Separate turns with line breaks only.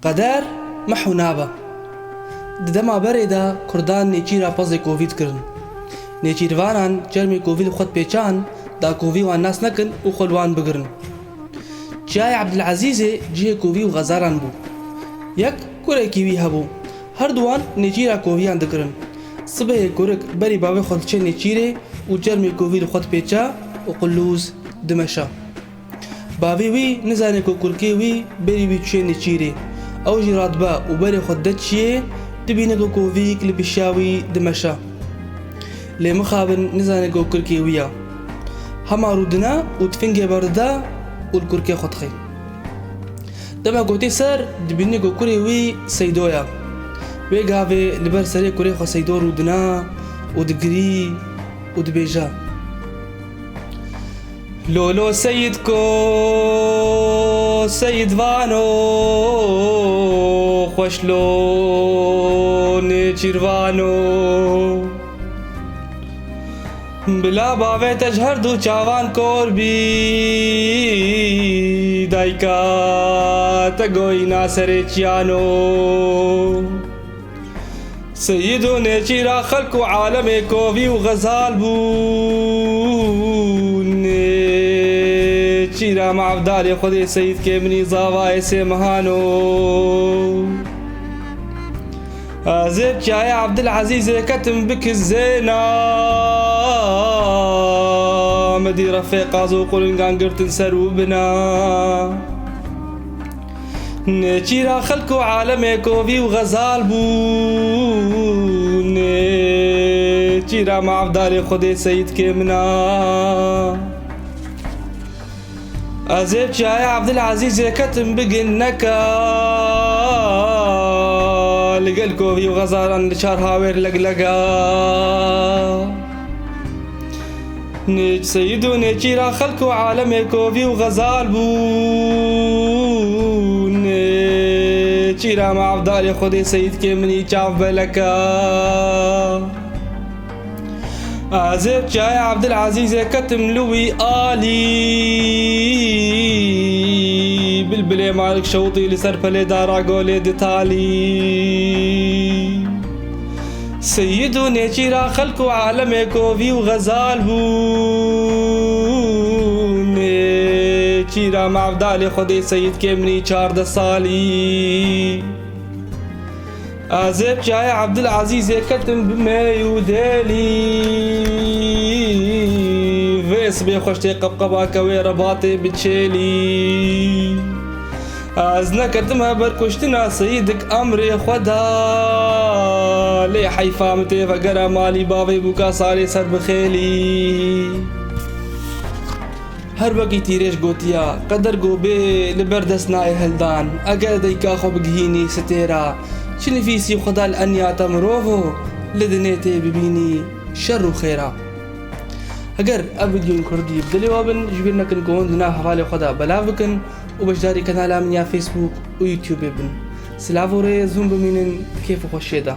قەدەر مەح و نابە. ددەما بەرێدا کوردان نێچیرا پەزێ کۆڤید کردن. نێچیروانان جەرمێ کۆڤید خۆت پێچان دا کۆڤی وان ناس نەکن و خۆلوان بگرن. چیای عەبدولعەزیزێ جێ کۆڤی و غەزاران بوو. یەک کوڕێکی وی هەبوو. هەردووان نێچیرا کۆڤیان دەکردن. سبەیە کورک بەری باوێ خۆت چێ نێچیرێ و جەرمێ کۆڤید خۆت پێچا و قلوز دمەشە. باوێ وی نزانێ کۆ کورکێ وی بەری وی چێ نێچیرێ. ئەو ژی ڕاتبە و بەرێ خۆت دەچیێ دبینە کۆ کۆڤیک لە پیشاوی دمەشە. لێ مخابن نزانێ کۆ کورکێ ویە. هەما ڕوودنا و تفنگێ بەردا و کورکێ خۆتخی. دەما گوتێ سەر دبینێ کۆ کوڕێ وی سەیدۆیە. وێ گاوێ لەبەر سەرێ کوڕێ خۆ سەیدۆ ڕوودنا و دگری و دبێژە لۆلۆ سەید کۆ سەیدڤانۆ خۆش لۆ نێچیروانۆ بلا باوێتەش هەردوو چاوان کۆربی دایکاتە گۆی ناسەرێکیانۆ سەید و نێچیرا خەلک و عالەمێ کۆڤی و غەزال بوو نێچیرا مەعەفدارێ خودێ سەید کێ منی زاوایە سێ مەهانۆ ئازێب چایە عەبدولعەزیزێ کەتم بکرد زێنا مەدی ڕەفێقاز و قولنگان گرتن سەر و بنا نێچیرا خەلک و عالەمێ کۆڤی و غەزال بوو نێچیرا مەعەفدارێ خودێ سەید کێ منا ئازێب چایە عەبدولعەزیزێ کەتم بگن نەکا لەگەل کۆڤی و غەزاران لە چار هاوێر لەگلەگا سەید و نێچیرا خەلک و عالەمێ کۆڤی و غەزال بوو نێچیرا مەعەفدارێ خودێ سەید کێ منی چاو بەلەکە ئازێب چایە عەبدولعەزیزێ کەتم لوی ئالی بلبلێ مالک شەوڵی لەسەر پەلێدا ڕاگۆلێ دتالی سەید و نێچیرا خەلک و عالەمێ کۆڤی و غەزال بوو نێچیرا مەعەفدارێ خودێ سەید کێ منی 14 ساڵی ئازێب چایە عەبدولعەزیزێ کەتم بمێ و دێلی vês bê xweştê qebqebake wê rebatê biçêlî ez neketim heber kuştina Seyîdik emrê xweda lê heyfa min tê vegere malî bavê bûka salê ser bixêlî her wekî tîrêj gotiya qeder gobê li ber dest nayê hildan eger deyka xwe bigihînî stêra çi nivîsî xweda li enya te mirovo li dinê tê bibînî şer û xêra ئەگەر ئەم ڤیدیۆن کوردی بدڵێوا بن ژبیر نەکن کۆمنت لەناو هەڤالێ خۆدا بەلاو بکەن و بەشداری کەنالا من یا فەیسبووک و یوتیوبێ بن سلااو و ڕێ زووم ببینن کێف و خۆشێدا